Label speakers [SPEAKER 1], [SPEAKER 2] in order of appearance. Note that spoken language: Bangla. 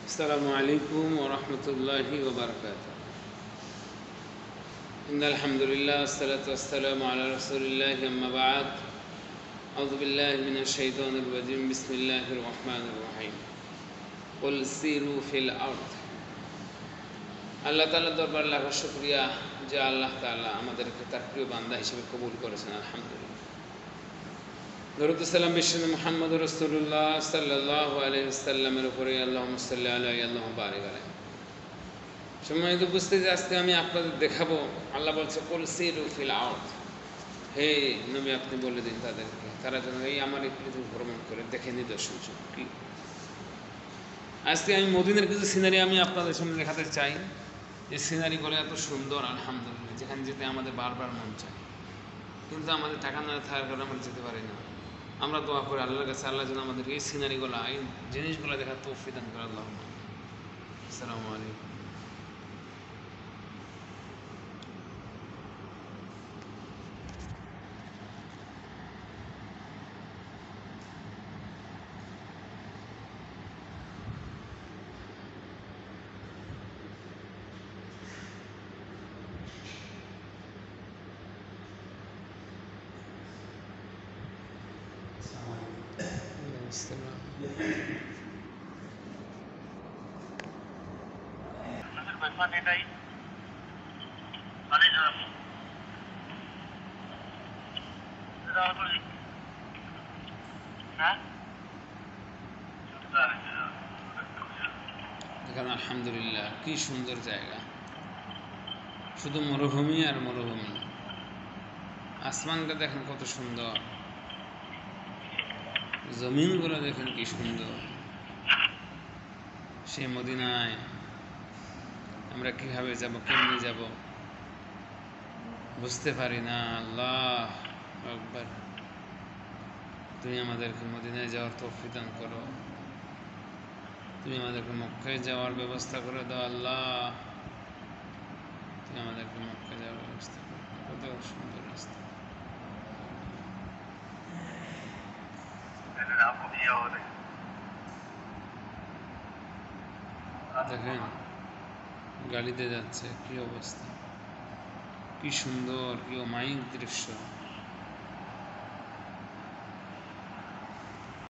[SPEAKER 1] আসসালামু আলাইকুম ওয়া রাহমাতুল্লাহি ওয়া বারাকাতুহু। ইন্নাল হামদুলিল্লাহ ওয়াসসালাতু ওয়াসসালামু আলা রাসূলিল্লাহি আম্মা বা'দ। আউযু বিল্লাহি মিনাশ শাইতানির রাজীম। বিসমিল্লাহির রহমানির রহিম। কুল সিরু ফিল আরদ। আল্লাহ তাআলার দরবারে লাখো শুকরিয়া যে আল্লাহ তাআলা আমাদেরকে তার প্রিয় বান্দা হিসেবে কবুল করেছেন। আলহামদুলিল্লাহ। দরুদ সালাম বিশ্বনবী মুহাম্মদুর রাসূলুল্লাহ সাল্লাল্লাহু আলাইহি ওয়াসাল্লামের উপরে আল্লাহুম্মা সাল্লি আলাইহি আল্লাহুম্মা বারিক আলাইহি। সম্মানিত উপস্থিতি, আজকে আমি আপনাদের দেখাবো, আল্লাহ বলছে কুল সিরু ফিল আরদ, হে নবী আপনি বলে দিন তাদেরকে, তারা যেন এই আমার এই পৃথিবী ভ্রমণ করে দেখে নিদর্শন কি। আজকে আমি মদিনার কিছু সিনারি আমি আপনাদের সামনে দেখাতে চাই। যে সিনারিগুলো এত সুন্দর, আলহামদুলিল্লাহ, যেখানে যেতে আমাদের বারবার মন চায়, কিন্তু আমাদের টাকা না থাকার কারণে আমরা যেতে পারি না। আমরা দোয়া করি আল্লাহর কাছে, আল্লাহ যেন আমাদের এই সিনারিগুলো, এই জিনিসগুলো দেখার তৌফিক দান করে। আল্লাহ। আসসালামু আলাইকুম।
[SPEAKER 2] এটাই
[SPEAKER 1] এখানে আলহামদুলিল্লাহ কি সুন্দর জায়গা, শুধু মরুভূমি আর মরুভূমি। আসমানটা দেখেন কত সুন্দর, জমিনগুলো দেখেন কি সুন্দর। সে মদিনায় আমরা কিভাবে যাব, কেমনি যাব বুঝতে পারি না। আল্লাহ আকবার, তুমি আমাদেরকে মদিনায় যাওয়ার তৌফিক দান করো, তুমি আমাদেরকে মক্কায় যাওয়ার ব্যবস্থা করে দাও। আল্লাহ তুমি আমাদেরকে মক্কায় যাওয়ার ব্যবস্থা করো। কত সুন্দর রাস্তা, দেখেন গাড়িতে যাচ্ছে, কি অবস্থা, কি সুন্দর, কি অমায়িক দৃশ্য।